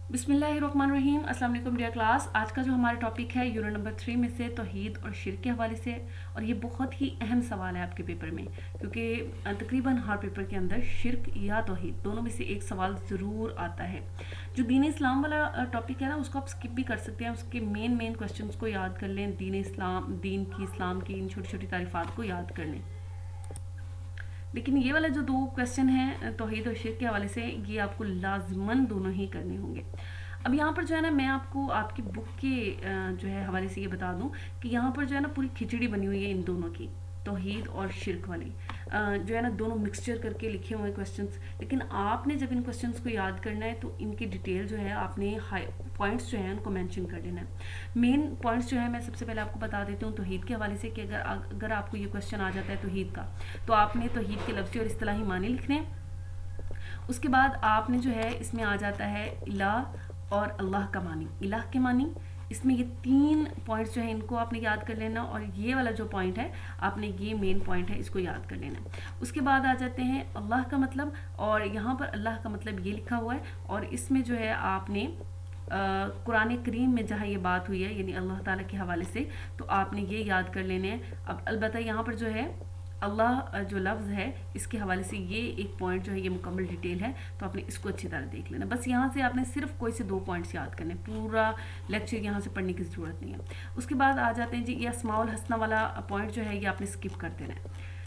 बिस्मिल्लाहिर्रहमानिर्रहीम। अस्सलाम वालेकुम डियर क्लास। आज का जो हमारा टॉपिक है यूनिट नंबर 3 में से तौहीद और शिर्क के हवाले से, और ये बहुत ही अहम सवाल है आपके पेपर में, क्योंकि तकरीबन हर पेपर के अंदर शिर्क या तौहीद दोनों में से एक सवाल ज़रूर आता है। जो दीन इस्लाम वाला टॉपिक है ना, उसको आप स्किप भी कर सकते हैं, उसके मेन क्वेश्चन को याद कर लें, इस्लाम की इन छोटी छोटी तारीफ़ात को याद कर लें। लेकिन ये वाला जो दो क्वेश्चन है तौहीद और शिर्क के हवाले से, ये आपको लाजमन दोनों ही करने होंगे। अब यहाँ पर जो है ना, मैं आपको आपकी बुक के जो है हवाले से ये बता दूँ कि यहाँ पर जो है ना पूरी खिचड़ी बनी हुई है इन दोनों की, तौहीद और शिर्क वाली, जो है ना दोनों मिक्सचर करके लिखे हुए क्वेश्चंस। लेकिन आपने जब इन क्वेश्चंस को याद करना है तो इनकी डिटेल जो है आपने पॉइंट्स जो है उनको मेंशन कर देना है। मेन पॉइंट्स जो है मैं सबसे पहले आपको बता देती हूँ तौहीद के हवाले से, कि अगर आपको ये क्वेश्चन आ जाता है तौहीद का, तो आपने तौहीद के लफ्ज़ी और इस्तिलाही मानी लिखने हैं। उसके बाद आपने जो है इसमें आ जाता है इलाह और अल्लाह का मानी, इलाह के मानी। इसमें ये 3 पॉइंट्स जो है इनको आपने याद कर लेना, और ये वाला जो पॉइंट है आपने, ये मेन पॉइंट है, इसको याद कर लेना। उसके बाद आ जाते हैं अल्लाह का मतलब, और यहाँ पर अल्लाह का मतलब ये लिखा हुआ है, और इसमें जो है आपने कुरान करीम में जहाँ ये बात हुई है यानी अल्लाह ताला के हवाले से, तो आपने ये याद कर लेने हैं। अब अलबत्ता यहाँ पर जो है अल्लाह जो लफ्ज़ है इसके हवाले से ये एक पॉइंट जो है ये मुकम्मल डिटेल है, तो आपने इसको अच्छी तरह देख लेना। बस यहाँ से आपने सिर्फ कोई से 2 पॉइंट्स याद करने, पूरा लेक्चर यहाँ से पढ़ने की ज़रूरत नहीं है। उसके बाद आ जाते हैं जी, ये अस्माउल हसना वाला पॉइंट जो है ये आपने स्किप कर देना है,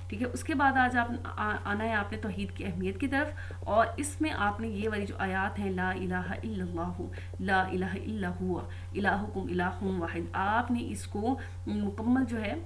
ठीक है। उसके बाद आज आना है आपने तौहीद की अहमियत की तरफ, और इसमें आपने ये वाली जो आयात हैं, ला इलाहा इल्लल्लाहु, ला इलाहा इल्ला हुवा, इलाहुकुम इलाहुम वाहिद, आपने इसको मुकम्मल जो है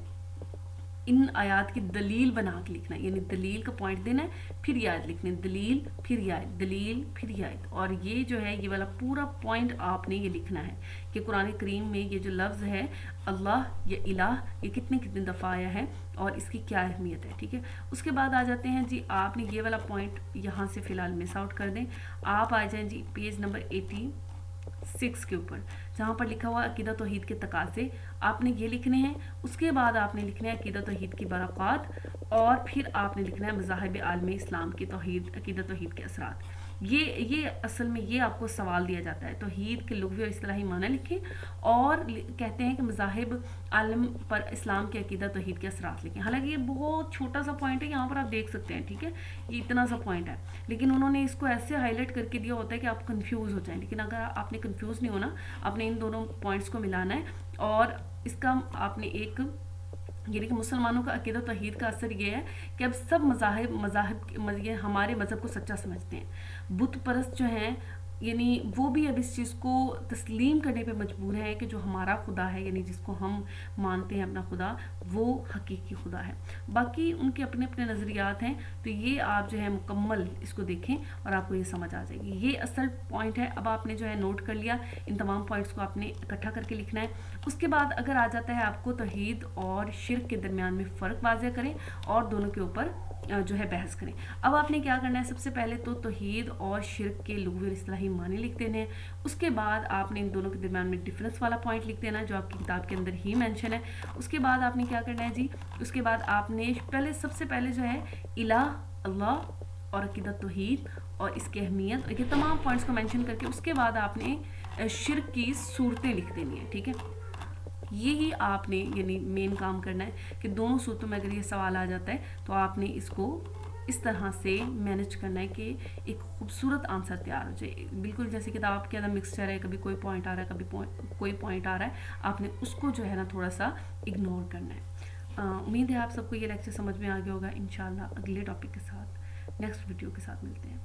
इन आयात की दलील बना के लिखना है, यानी दलील का पॉइंट देना है, फिर ये आयत लिखनी है, दलील फिर ये आयत, दलील फिर ये आयत। और ये जो है ये वाला पूरा पॉइंट आपने ये लिखना है कि कुरान करीम में ये जो लफ्ज़ है अल्लाह या इलाह, ये कितने कितने दफ़ा आया है और इसकी क्या अहमियत है, ठीक है। उसके बाद आ जाते हैं जी, आपने ये वाला पॉइंट यहाँ से फ़िलहाल मिस आउट कर दें। आप आ जाएँ जी पेज नंबर 86 के ऊपर, जहाँ पर लिखा हुआ अकीदा तौहीद के तकाज़े, आपने ये लिखने हैं। उसके बाद आपने लिखना है अकीदा तौहीद की बरक़ात, और फिर आपने लिखना है मज़ाहिब आलम इस्लाम की तौहीद, अकीदा तौहीद के असरात। ये असल में ये आपको सवाल दिया जाता है, तौहीद के लुग़वी और इस्तिलाही माना लिखें, और कहते हैं कि मज़ाहिब आलम पर इस्लाम के अकीदा तौहीद के असरात लिखें। हालांकि ये बहुत छोटा सा पॉइंट है, यहाँ पर आप देख सकते हैं, ठीक है, ये इतना सा पॉइंट है, लेकिन उन्होंने इसको ऐसे हाईलाइट करके दिया होता है कि आप कंफ्यूज हो जाएं। लेकिन अगर आपने कंफ्यूज नहीं होना, आपने इन दोनों पॉइंट्स को मिलाना है, और इसका आपने एक, यानी कि मुसलमानों का अकीदा तौहीद का असर ये है कि अब सब मज़ाहिब ये हमारे मज़हब को सच्चा समझते हैं। बुत परस्त जो हैं यानी वो भी अब इस चीज़ को तस्लीम करने पे मजबूर हैं कि जो हमारा खुदा है, यानी जिसको हम मानते हैं अपना खुदा, वो हकीकी खुदा है। बाकी उनके अपने अपने नज़रियात हैं, तो ये आप जो है मुकम्मल इसको देखें और आपको ये समझ आ जाएगी। ये असल पॉइंट है। अब आपने जो है नोट कर लिया, इन तमाम पॉइंट्स को आपने इकट्ठा करके लिखना है। उसके बाद अगर आ जाता है आपको तौहीद और शिर्क के दरमियान में फ़र्क वाज़ेह करें और दोनों के ऊपर जो है बहस करें। अब आपने क्या करना है, सबसे पहले तो तौहीद और शिर्क के लुग़वी और इस्तिलाही माने लिख देने हैं। उसके बाद आपने इन दोनों के दरमियान में डिफरेंस वाला पॉइंट लिख देना जो आपकी किताब के अंदर ही मेंशन है। उसके बाद आपने क्या करना है जी, उसके बाद आपने सबसे पहले जो है इलाह, अल्लाह और अकीदत तौहीद और इसकी अहमियत, ये तमाम पॉइंट्स को मेंशन करके उसके बाद आपने शिर्क की सूरतें लिख देनी है, ठीक है। यही आपने यानी मेन काम करना है कि दोनों सूरतों में अगर ये सवाल आ जाता है तो आपने इसको इस तरह से मैनेज करना है कि एक खूबसूरत आंसर तैयार हो जाए। बिल्कुल जैसे किताब के अंदर मिक्सचर है, कभी कोई पॉइंट आ रहा है, कभी कोई पॉइंट आ रहा है, आपने उसको जो है ना थोड़ा सा इग्नोर करना है। उम्मीद है आप सबको ये लेक्चर समझ में आ गया होगा। इंशाल्लाह अगले टॉपिक के साथ, नेक्स्ट वीडियो के साथ मिलते हैं।